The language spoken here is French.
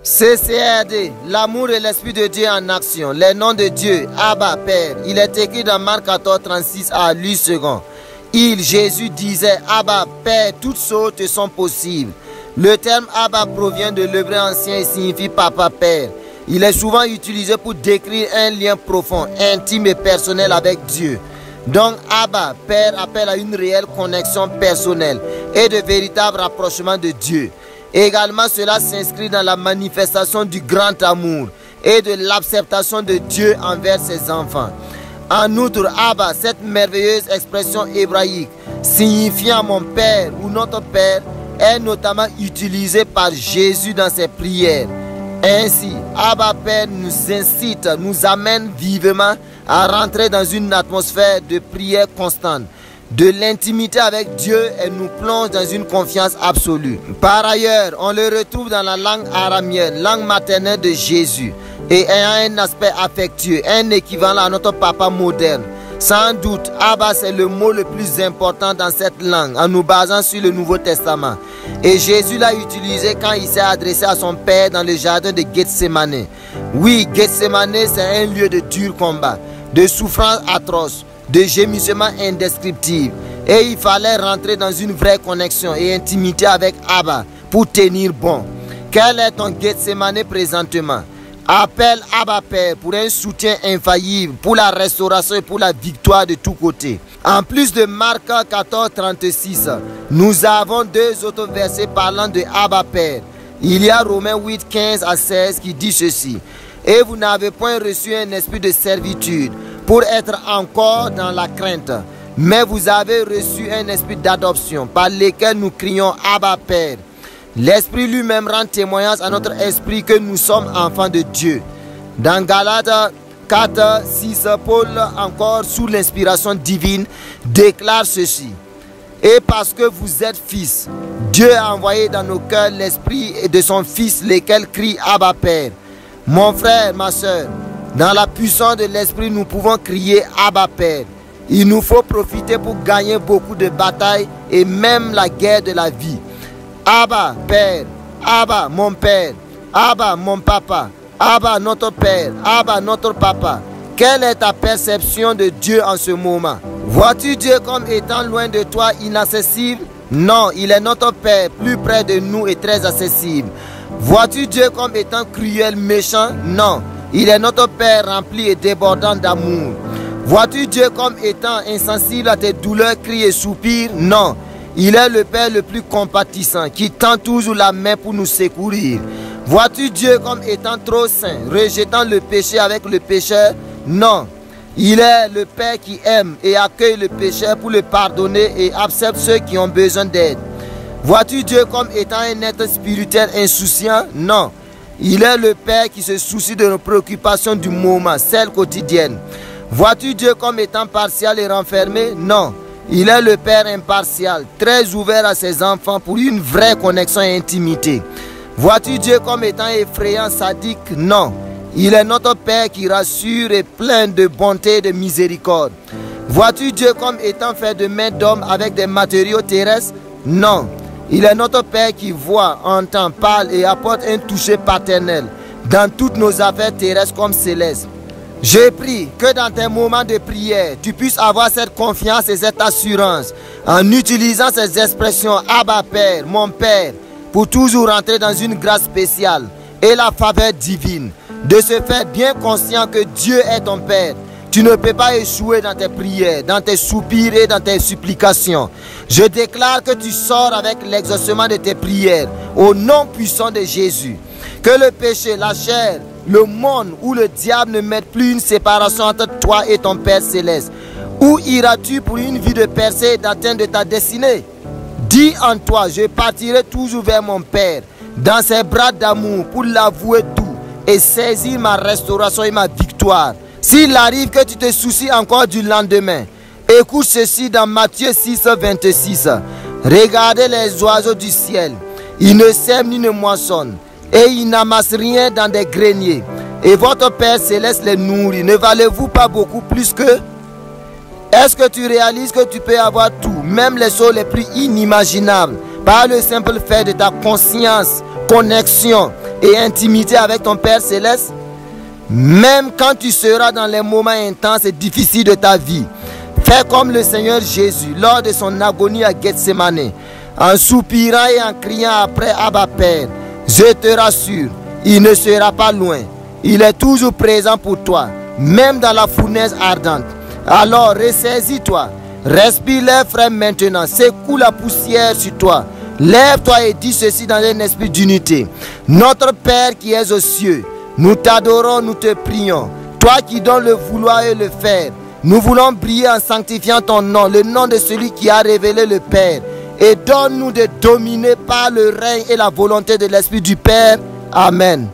CCRD, l'amour et l'Esprit de Dieu en action. Les noms de Dieu, Abba, Père. Il est écrit dans Marc 14, 36 à lui second. Jésus disait, Abba, Père, toutes choses te sont possibles. Le terme Abba provient de l'hébreu ancien et signifie Papa, Père. Il est souvent utilisé pour décrire un lien profond, intime et personnel avec Dieu. Donc Abba, Père, appelle à une réelle connexion personnelle et de véritable rapprochement de Dieu. Également, cela s'inscrit dans la manifestation du grand amour et de l'acceptation de Dieu envers ses enfants. En outre, Abba, cette merveilleuse expression hébraïque signifiant mon Père ou notre Père, est notamment utilisée par Jésus dans ses prières. Ainsi, Abba Père nous incite, nous amène vivement à rentrer dans une atmosphère de prière constante, de l'intimité avec Dieu et nous plonge dans une confiance absolue. Par ailleurs, on le retrouve dans la langue araméenne, langue maternelle de Jésus, et ayant un aspect affectueux, un équivalent à notre papa moderne. Sans doute, Abba c'est le mot le plus important dans cette langue, en nous basant sur le Nouveau Testament. Et Jésus l'a utilisé quand il s'est adressé à son Père dans le jardin de Gethsémane. Oui, Gethsémane c'est un lieu de dur combat, de souffrance atroce, de gémissements indescriptibles. Et il fallait rentrer dans une vraie connexion et intimité avec Abba pour tenir bon. Quel est ton Gethsémane présentement? Appelle Abba Père pour un soutien infaillible, pour la restauration et pour la victoire de tous côtés. En plus de Marc 14, 36, nous avons deux autres versets parlant de Abba Père. Il y a Romains 8, 15 à 16 qui dit ceci. Et vous n'avez point reçu un esprit de servitude pour être encore dans la crainte, mais vous avez reçu un esprit d'adoption par lequel nous crions Abba Père. L'Esprit lui-même rend témoignage à notre esprit que nous sommes enfants de Dieu. Dans Galates 4, 6, Paul, encore sous l'inspiration divine, déclare ceci. Et parce que vous êtes fils, Dieu a envoyé dans nos cœurs l'Esprit de son Fils, lequel crie Abba Père. Mon frère, ma soeur, dans la puissance de l'Esprit, nous pouvons crier Abba Père. Il nous faut profiter pour gagner beaucoup de batailles et même la guerre de la vie. Abba, Père, Abba, mon Père, Abba, mon Papa, Abba, notre Père, Abba, notre Papa. Quelle est ta perception de Dieu en ce moment? Vois-tu Dieu comme étant loin de toi, inaccessible? Non, il est notre Père, plus près de nous et très accessible. Vois-tu Dieu comme étant cruel, méchant? Non, il est notre Père rempli et débordant d'amour. Vois-tu Dieu comme étant insensible à tes douleurs, cris et soupirs? Non. Il est le Père le plus compatissant, qui tend toujours la main pour nous secourir. Vois-tu Dieu comme étant trop saint, rejetant le péché avec le pécheur? Non. Il est le Père qui aime et accueille le pécheur pour le pardonner et accepte ceux qui ont besoin d'aide. Vois-tu Dieu comme étant un être spirituel insouciant? Non. Il est le Père qui se soucie de nos préoccupations du moment, celles quotidiennes. Vois-tu Dieu comme étant partial et renfermé? Non. Il est le Père impartial, très ouvert à ses enfants pour une vraie connexion et intimité. Vois-tu Dieu comme étant effrayant, sadique? Non. Il est notre Père qui rassure et plein de bonté et de miséricorde. Vois-tu Dieu comme étant fait de main d'homme avec des matériaux terrestres? Non. Il est notre Père qui voit, entend, parle et apporte un toucher paternel dans toutes nos affaires terrestres comme célestes. Je prie que dans tes moments de prière, tu puisses avoir cette confiance et cette assurance en utilisant ces expressions Abba Père, mon Père, pour toujours rentrer dans une grâce spéciale et la faveur divine. De se faire bien conscient que Dieu est ton Père. Tu ne peux pas échouer dans tes prières, dans tes soupirs et dans tes supplications. Je déclare que tu sors avec l'exaucement de tes prières au nom puissant de Jésus. Que le péché, la chair, le monde ou le diable ne mettent plus une séparation entre toi et ton Père Céleste. Où iras-tu pour une vie de percée et d'atteinte de ta destinée? Dis en toi, je partirai toujours vers mon Père, dans ses bras d'amour pour l'avouer tout et saisir ma restauration et ma victoire. S'il arrive que tu te soucies encore du lendemain, écoute ceci dans Matthieu 6, 26. Regardez les oiseaux du ciel, ils ne sèment ni ne moissonnent, et ils n'amassent rien dans des greniers. Et votre Père Céleste les nourrit. Ne valez-vous pas beaucoup plus qu'eux? Est-ce que tu réalises que tu peux avoir tout, même les choses les plus inimaginables, par le simple fait de ta conscience, connexion et intimité avec ton Père Céleste? Même quand tu seras dans les moments intenses et difficiles de ta vie, fais comme le Seigneur Jésus lors de son agonie à Gethsémane, en soupirant et en criant après Abba Père. Je te rassure, il ne sera pas loin. Il est toujours présent pour toi, même dans la fournaise ardente. Alors ressaisis-toi, respire l'air frais maintenant, secoue la poussière sur toi. Lève-toi et dis ceci dans un esprit d'unité. Notre Père qui es aux cieux, nous t'adorons, nous te prions. Toi qui donnes le vouloir et le faire, nous voulons briller en sanctifiant ton nom, le nom de celui qui a révélé le Père. Et donne-nous de dominer par le règne et la volonté de l'Esprit du Père. Amen.